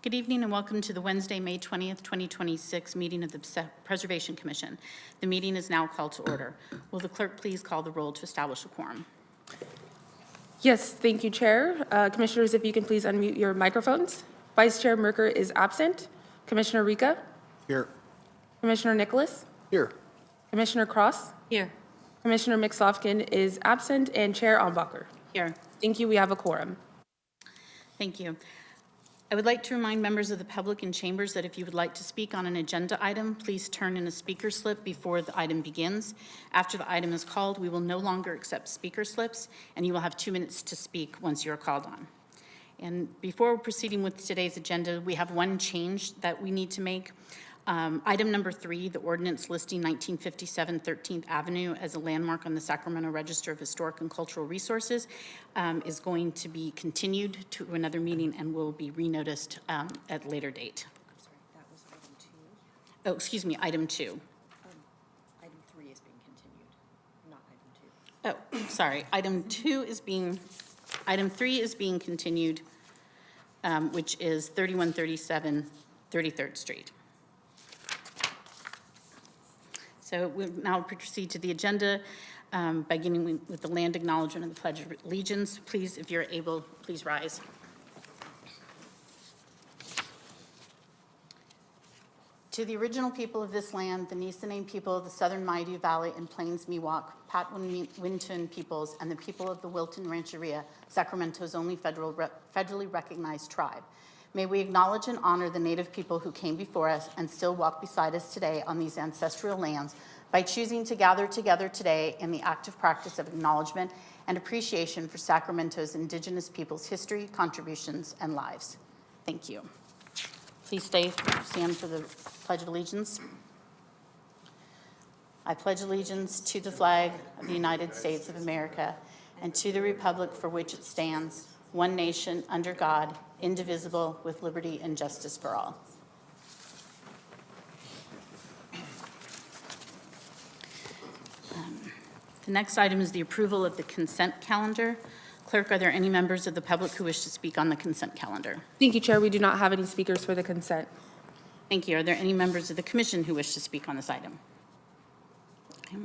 Good evening and welcome to the Wednesday, May 20th, 2026 meeting of the Preservation Commission. The meeting is now called to order. Will the clerk please call the roll to establish a quorum? Yes, thank you, Chair. Commissioners, if you can please unmute your microphones. Vice Chair Merker is absent. Commissioner Rica? Here. Commissioner Nicholas? Here. Commissioner Cross? Here. Commissioner Mixlofkin is absent, and Chair Ombacher. Here. Thank you. We have a quorum. Thank you. I would like to remind members of the public in chambers that if you would like to speak on an agenda item, please turn in a speaker slip before the item begins. After the item is called, we will no longer accept speaker slips, and you will have 2 minutes to speak once you're called on. And before proceeding with today's agenda, we have one change that we need to make. Item number 3, the ordinance listing 1957 13th Avenue as a landmark on the Sacramento Register of Historic and Cultural Resources is going to be continued to another meeting and will be renoticed at a later date. I'm sorry, that was item 2. Oh, excuse me, item 2. Item 3 is being continued, not item 2. Oh, sorry, item 3 is being continued, which is 3137 33rd Street. So we'll now proceed to the agenda, beginning with the land acknowledgement and the Pledge of Allegiance. Please, if you're able, please rise. To the original people of this land, the Nisenan people of the Southern Maidu Valley and Plains Miwok, Patwin-Wintun peoples, and the people of the Wilton Rancheria, Sacramento's only federally recognized tribe. May we acknowledge and honor the Native people who came before us and still walk beside us today on these ancestral lands by choosing to gather together today in the active practice of acknowledgement and appreciation for Sacramento's Indigenous peoples' history, contributions, and lives. Thank you. Please stand for the Pledge of Allegiance. I pledge allegiance to the flag of the United States of America and to the republic for which it stands, one nation, under God, indivisible, with liberty and justice for all. The next item is the approval of the consent calendar. Clerk, are there any members of the public who wish to speak on the consent calendar? Thank you, Chair. We do not have any speakers for the consent. Thank you. Are there any members of the commission who wish to speak on this item? Okay.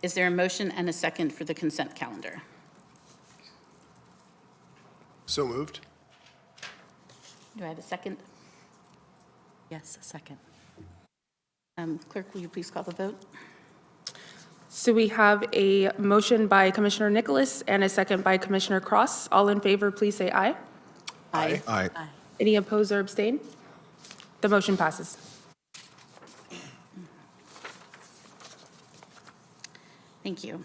Is there a motion and a second for the consent calendar? So moved. Do I have a second? Yes, a second. Clerk, will you please call the vote? So we have a motion by Commissioner Nicholas and a second by Commissioner Cross. All in favor, please say aye. Aye. Aye. Any opposed or abstain? The motion passes. Thank you.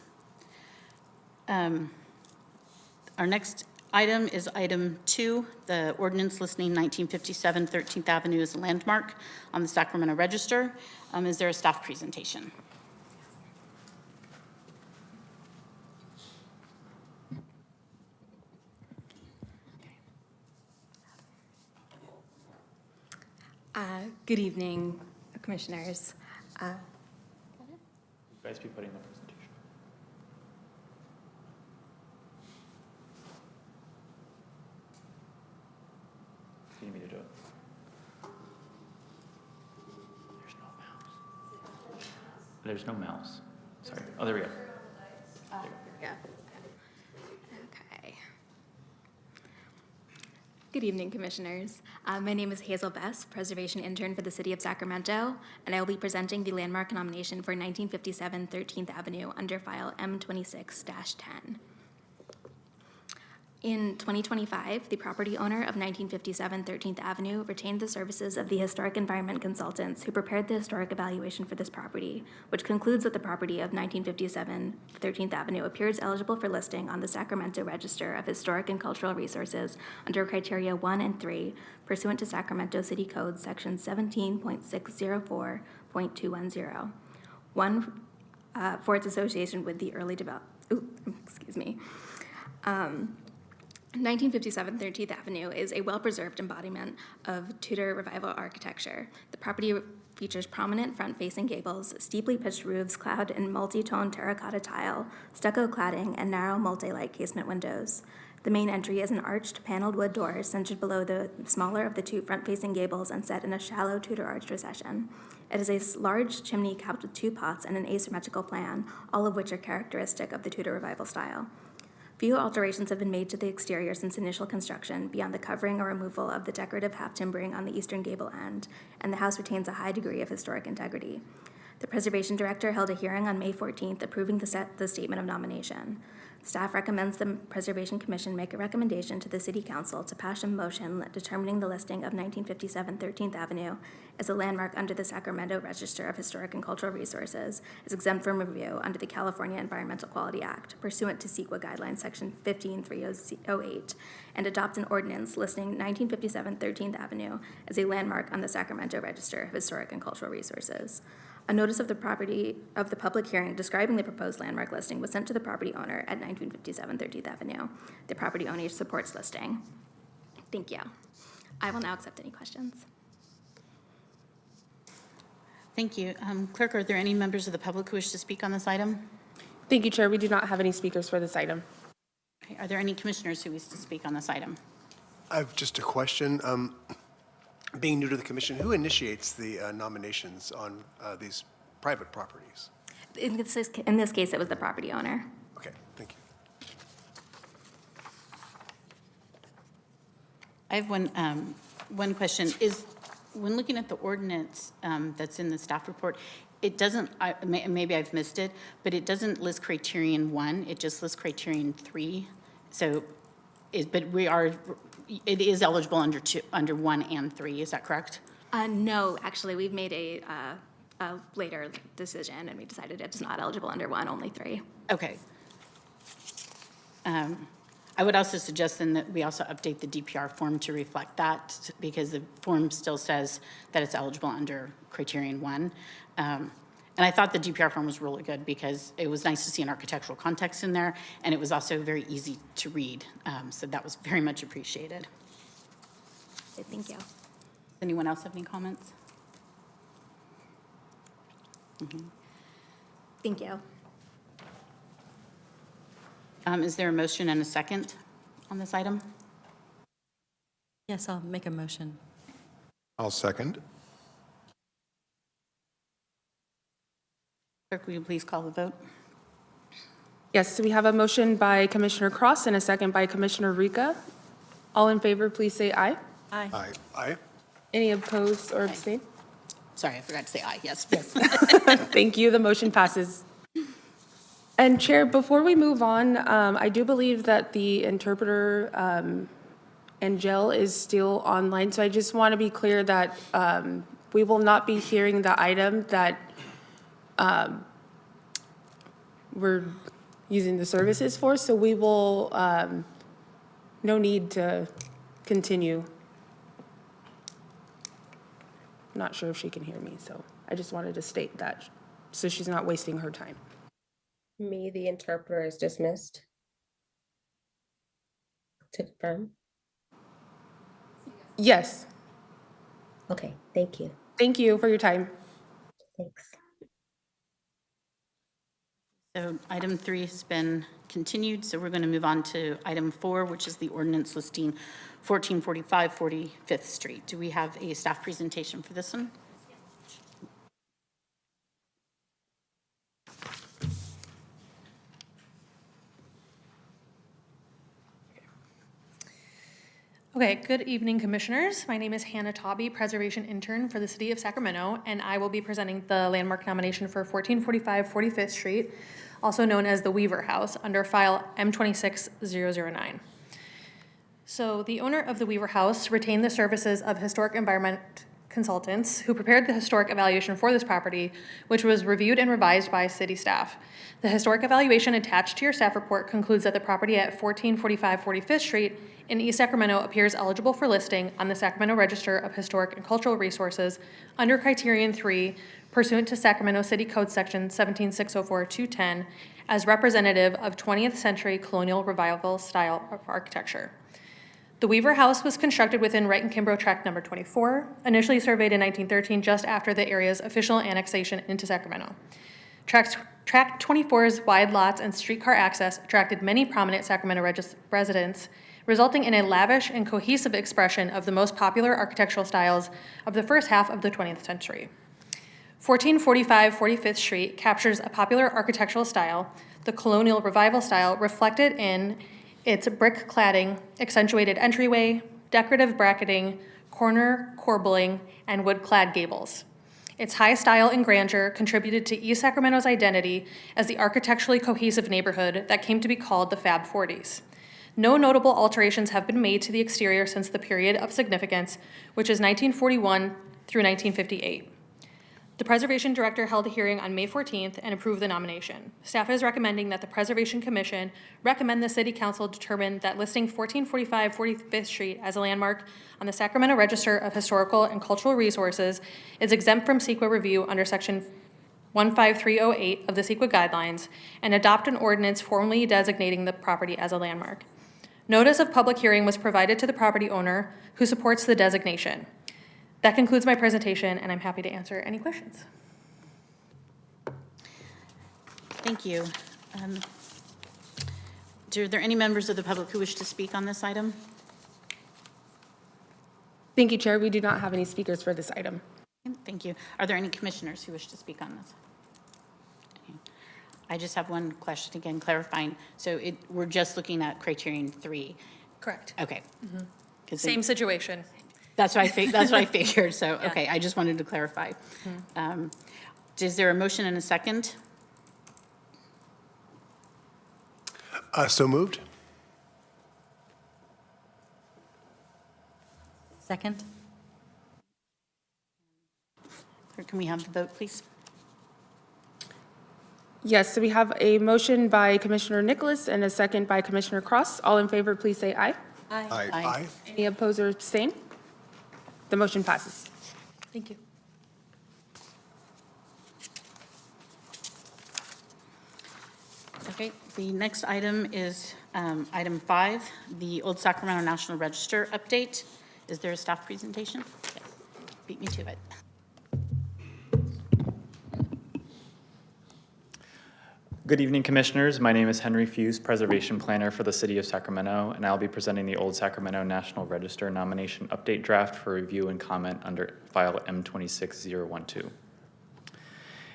Our next item is item 2, the ordinance listing 1957 13th Avenue as a landmark on the Sacramento Register. Is there a staff presentation? Okay. Good evening, commissioners. You guys be putting the presentation. Do you need me to do it? There's no mouse. Sorry. Oh, there we go. Yeah. Okay. Good evening, commissioners. My name is Hazel Bess, Preservation Intern for the City of Sacramento, and I will be presenting the landmark nomination for 1957 13th Avenue under file M26-10. In 2025, the property owner of 1957 13th Avenue retained the services of the Historic Environment Consultants who prepared the historic evaluation for this property, which concludes that the property of 1957 13th Avenue appears eligible for listing on the Sacramento Register of Historic and Cultural Resources under criteria 1 and 3 pursuant to Sacramento City Code section 17.604.210. One, for its association with the early 1957 13th Avenue is a well-preserved embodiment of Tudor Revival architecture. The property features prominent front-facing gables, steeply pitched roofs clad in multi-tone terracotta tile, stucco cladding, and narrow multi-light casement windows. The main entry is an arched paneled wood door centered below the smaller of the two front-facing gables and set in a shallow Tudor arched recession. It is a large chimney capped with two pots and an asymmetrical plan, all of which are characteristic of the Tudor Revival style. Few alterations have been made to the exterior since initial construction, beyond the covering or removal of the decorative half-timbering on the eastern gable end, and the house retains a high degree of historic integrity. The Preservation Director held a hearing on May 14th approving the statement of nomination. Staff recommends the Preservation Commission make a recommendation to the City Council to pass a motion determining the listing of 1957 13th Avenue as a landmark under the Sacramento Register of Historic and Cultural Resources is exempt from review under the California Environmental Quality Act pursuant to CEQA Guidelines Section 15308 and adopt an ordinance listing 1957 13th Avenue as a landmark on the Sacramento Register of Historic and Cultural Resources. A notice of the public hearing describing the proposed landmark listing was sent to the property owner at 1957 13th Avenue. The property owner supports listing. Thank you. I will now accept any questions. Thank you. Clerk, are there any members of the public who wish to speak on this item? Thank you, Chair. We do not have any speakers for this item. Okay, are there any commissioners who wish to speak on this item? I have just a question. Being new to the commission, who initiates the nominations on these private properties? In this case, it was the property owner. Okay, thank you. I have one question. When looking at the ordinance that's in the staff report, it doesn't, maybe I've missed it, but it doesn't list criterion 1, it just lists criterion 3. So, but it is eligible under 1 and 3, is that correct? No, actually, we've made a later decision, and we decided it's not eligible under 1, only 3. Okay. I would also suggest then that we also update the DPR form to reflect that, because the form still says that it's eligible under criterion 1. And I thought the DPR form was really good because it was nice to see an architectural context in there, and it was also very easy to read. So that was very much appreciated. Thank you. Does anyone else have any comments? Thank you. Is there a motion and a second on this item? Yes, I'll make a motion. I'll second. Clerk, will you please call the vote? Yes, so we have a motion by Commissioner Cross and a second by Commissioner Rica. All in favor, please say aye. Aye. Aye. Aye. Any opposed or abstain? Sorry, I forgot to say aye, yes. Thank you, the motion passes. And Chair, before we move on, I do believe that the interpreter, Angel, is still online, so I just want to be clear that we will not be hearing the item that we're using the services for, so we will, no need to continue. Not sure if she can hear me, so I just wanted to state that, so she's not wasting her time. Me, the interpreter, is dismissed. To confirm? Yes, Okay, thank you. thank you for your time. Thanks. So item 3 has been continued, so we're going to move on to item 4, which is the ordinance listing 1445 45th Street. Do we have a staff presentation for this one? Okay, good evening, Commissioners. My name is Hannah Tauby, Preservation Intern for the City of Sacramento, and I will be presenting the landmark nomination for 1445 45th Street, also known as the Weaver House, under file M26009. So the owner of the Weaver House retained the services of historic environment consultants who prepared the historic evaluation for this property, which was reviewed and revised by city staff. The historic evaluation attached to your staff report concludes that the property at 1445 45th Street in East Sacramento appears eligible for listing on the Sacramento Register of Historic and Cultural Resources under Criterion 3 pursuant to Sacramento City Code Section 17604-210 as representative of 20th century colonial revival style of architecture. The Weaver House was constructed within Wright and Kimbrough Tract number 24, initially surveyed in 1913 just after the area's official annexation into Sacramento. Tracts Track 24's wide lots and streetcar access attracted many prominent Sacramento residents, resulting in a lavish and cohesive expression of the most popular architectural styles of the first half of the 20th century. 1445 45th Street captures a popular architectural style, the colonial revival style, reflected in its brick cladding, accentuated entryway, decorative bracketing, corner corbelling, and wood-clad gables. Its high style and grandeur contributed to East Sacramento's identity as the architecturally cohesive neighborhood that came to be called the Fab 40s. No notable alterations have been made to the exterior since the period of significance, which is 1941 through 1958. The Preservation Director held a hearing on May 14th and approved the nomination. Staff is recommending that the Preservation Commission recommend the City Council determine that listing 1445 45th Street as a landmark on the Sacramento Register of Historical and Cultural Resources is exempt from CEQA review under Section 15308 of the CEQA Guidelines and adopt an ordinance formally designating the property as a landmark. Notice of public hearing was provided to the property owner who supports the designation. That concludes my presentation, and I'm happy to answer any questions. Thank you. Are there any members of the public who wish to speak on this item? Thank you, Chair. We do not have any speakers for this item. Thank you. Are there any commissioners who wish to speak on this? Okay. I just have one question, again, clarifying. So we're just looking at criterion 3. Correct. Okay. Same situation. That's what I figured. So, okay, I just wanted to clarify. Is there a motion and a second? So moved? Second? Clerk, can we have the vote, please? Yes, so we have a motion by Commissioner Nicholas and a second by Commissioner Cross. All in favor, please say aye. Aye. Aye. Any opposed or abstain? The motion passes. Thank you. Okay, the next item is item 5, the Old Sacramento National Register update. Is there a staff presentation? Okay. Beat me to it. Good evening, Commissioners. My name is Henry Fuse, Preservation Planner for the City of Sacramento, and I'll be presenting the Old Sacramento National Register nomination update draft for review and comment under file M26012.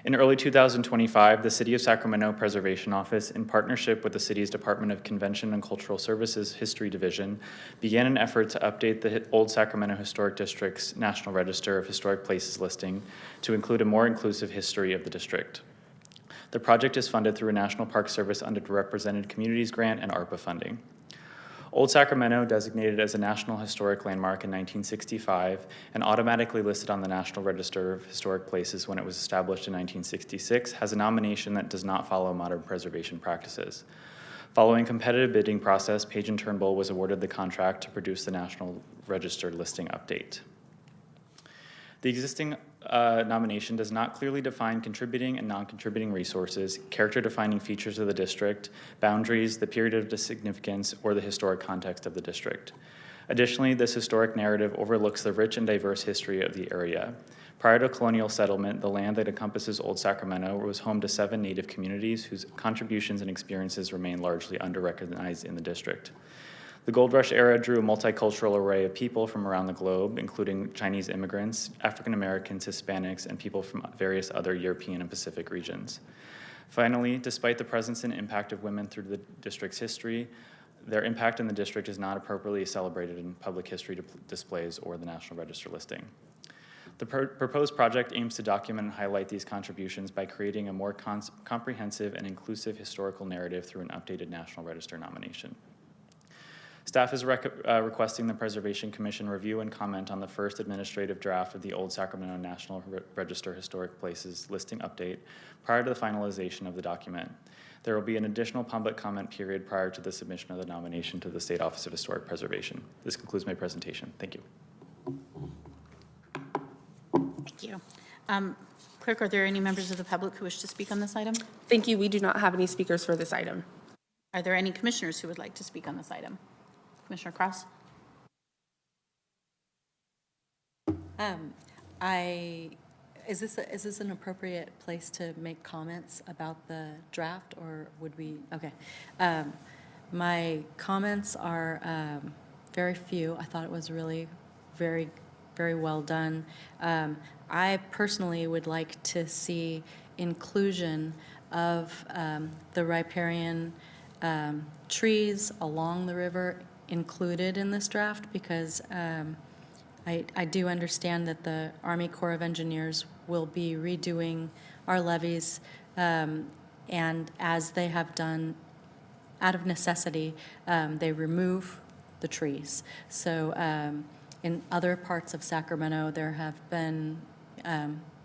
In early 2025, the City of Sacramento Preservation Office, in partnership with the city's Department of Convention and Cultural Services History Division, began an effort to update the Old Sacramento Historic District's National Register of Historic Places listing to include a more inclusive history of the district. The project is funded through a National Park Service Underrepresented Communities Grant and ARPA funding. Old Sacramento, designated as a National Historic Landmark in 1965 and automatically listed on the National Register of Historic Places when it was established in 1966, has a nomination that does not follow modern preservation practices. Following a competitive bidding process, Page & Turnbull was awarded the contract to produce the National Register listing update. The existing nomination does not clearly define contributing and non-contributing resources, character-defining features of the district, boundaries, the period of significance, or the historic context of the district. Additionally, this historic narrative overlooks the rich and diverse history of the area. Prior to colonial settlement, the land that encompasses Old Sacramento was home to 7 Native communities whose contributions and experiences remain largely under-recognized in the district. The Gold Rush era drew a multicultural array of people from around the globe, including Chinese immigrants, African Americans, Hispanics, and people from various other European and Pacific regions. Finally, despite the presence and impact of women through the district's history, their impact in the district is not appropriately celebrated in public history displays or the National Register listing. The proposed project aims to document and highlight these contributions by creating a more comprehensive and inclusive historical narrative through an updated National Register nomination. Staff is requesting the Preservation Commission review and comment on the first administrative draft of the Old Sacramento National Register Historic Places listing update prior to the finalization of the document. There will be an additional public comment period prior to the submission of the nomination to the State Office of Historic Preservation. This concludes my presentation. Thank you. Thank you. Clerk, are there any members of the public who wish to speak on this item? Thank you. We do not have any speakers for this item. Are there any commissioners who would like to speak on this item? Commissioner Cross? I Is this an appropriate place to make comments about the draft, or would we, okay. My comments are very few. I thought it was really very, very well done. I personally would like to see inclusion of the riparian trees along the river included in this draft, because I do understand that the Army Corps of Engineers will be redoing our levees, and as they have done out of necessity, they remove the trees. So in other parts of Sacramento, there have been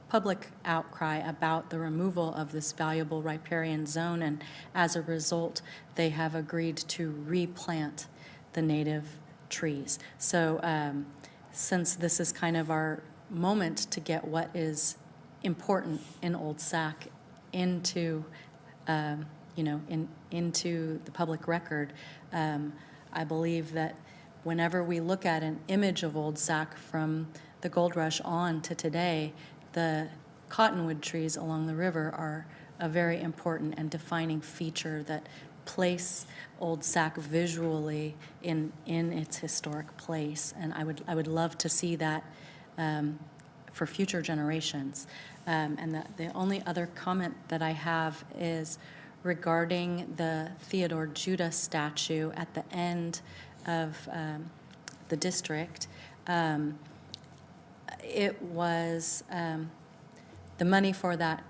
public outcry about the removal of this valuable riparian zone, and as a result, they have agreed to replant the native trees. So since this is kind of our moment to get what is important in Old Sac into, into the public record, I believe that whenever we look at an image of Old Sac from the gold rush on to today, the cottonwood trees along the river are a very important and defining feature that place Old Sac visually in its historic place. And I would love to see that for future generations. And the only other comment that I have is regarding the Theodore Judah statue at the end of the district. It was, the money for that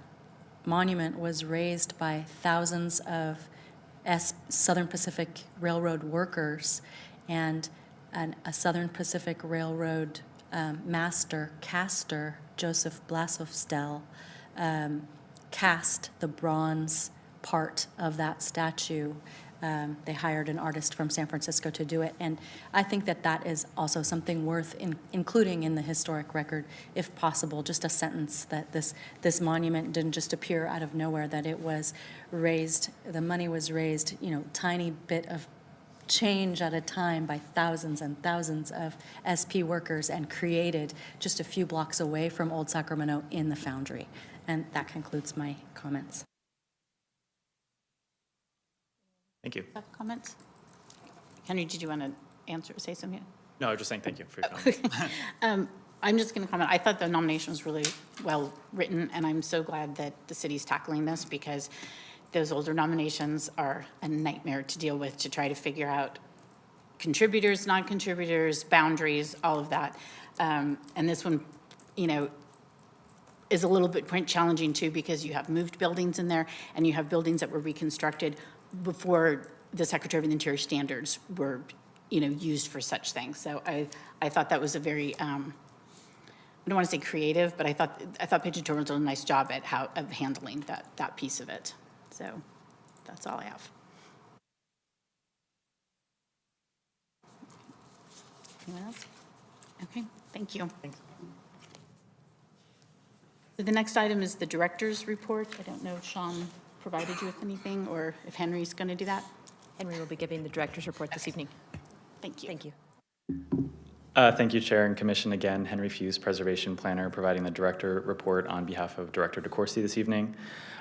monument was raised by thousands of Southern Pacific Railroad workers, and a Southern Pacific Railroad caster, Joseph Blasofstel, cast the bronze part of that statue. They hired an artist from San Francisco to do it, and I think that that is also something worth including in the historic record, if possible. Just a sentence that this monument didn't just appear out of nowhere; that it was raised. The money was raised, tiny bit of change at a time by thousands and thousands of SP workers, and created just a few blocks away from Old Sacramento in the Foundry. And that concludes my comments. Thank you. Have comments? Henry, did you want to say something? No, I was just saying thank you for your comments. I'm just going to comment. I thought the nomination was really well written, and I'm so glad that the city's tackling this, because those older nominations are a nightmare to deal with, to try to figure out contributors, non-contributors, boundaries, all of that. And this one, is a little bit challenging too, because you have moved buildings in there, and you have buildings that were reconstructed before the Secretary of the Interior standards were, used for such things. So I thought that was a very, I don't want to say creative, but I thought Picciatorno did a nice job of handling that piece of it. So that's all I have. Anyone else? Okay, thank you. Thanks. So the next item is the director's report. I don't know if Sean provided you with anything, or if Henry's going to do that. Henry will be giving the director's report this evening. Thank you. Thank you. Thank you, Chair and Commission. Again, Henry Fuse, Preservation Planner, providing the director report on behalf of Director DeCourcy this evening.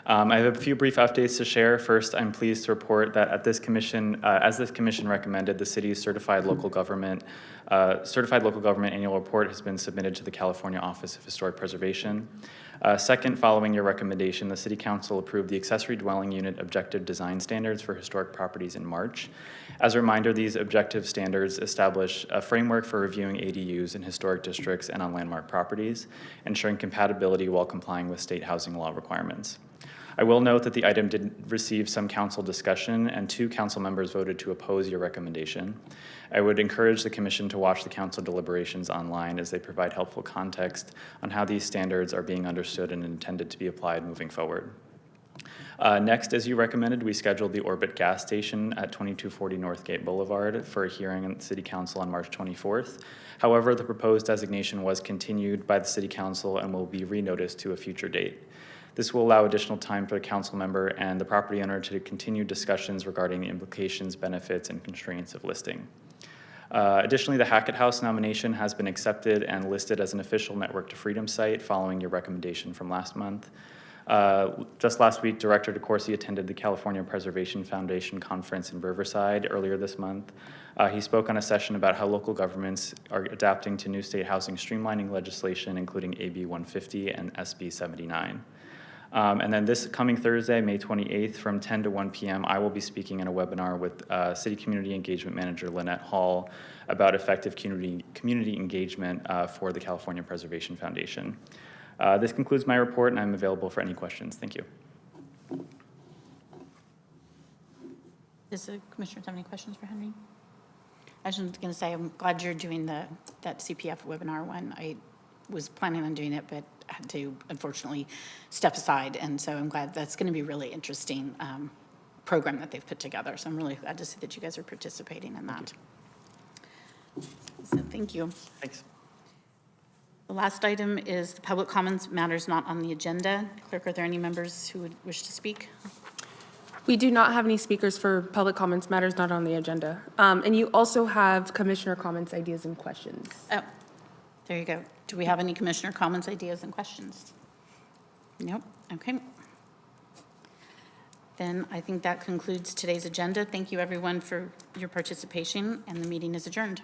I have a few brief updates to share. First, I'm pleased to report that at this commission, as this commission recommended, the city's certified local government annual report has been submitted to the California Office of Historic Preservation. Second, following your recommendation, the City Council approved the accessory dwelling unit objective design standards for historic properties in March. As a reminder, these objective standards establish a framework for reviewing ADUs in historic districts and on landmark properties, ensuring compatibility while complying with state housing law requirements. I will note that the item did receive some council discussion, and 2 council members voted to oppose your recommendation. I would encourage the commission to watch the council deliberations online, as they provide helpful context on how these standards are being understood and intended to be applied moving forward. Next, as you recommended, we scheduled the Orbit gas station at 2240 Northgate Boulevard for a hearing in the City Council on March 24th. However, the proposed designation was continued by the City Council and will be renoticed to a future date. This will allow additional time for the council member and the property owner to continue discussions regarding the implications, benefits, and constraints of listing. Additionally, the Hackett House nomination has been accepted and listed as an official Network to Freedom site following your recommendation from last month. Just last week, Director DeCourcy attended the California Preservation Foundation Conference in Riverside earlier this month. He spoke on a session about how local governments are adapting to new state housing streamlining legislation, including AB 150 and SB 79. And then this coming Thursday, May 28th, from 10 to 1 p.m., I will be speaking in a webinar with City Community Engagement Manager Lynette Hall about effective community engagement for the California Preservation Foundation. This concludes my report, and I'm available for any questions. Thank you. Does the commissioners have any questions for Henry? I was just going to say, I'm glad you're doing that CPF webinar one. I was planning on doing it, but had to unfortunately step aside. And so I'm glad that's going to be a really interesting program that they've put together. So I'm really glad to see that you guys are participating in that. So thank you. Thanks. The last item is the public comments matters not on the agenda. Clerk, are there any members who would wish to speak? We do not have any speakers for public comments matters not on the agenda. And you also have commissioner comments, ideas, and questions. Oh, there you go. Do we have any commissioner comments, ideas, and questions? Nope. Okay. Then I think that concludes today's agenda. Thank you, everyone, for your participation, and the meeting is adjourned.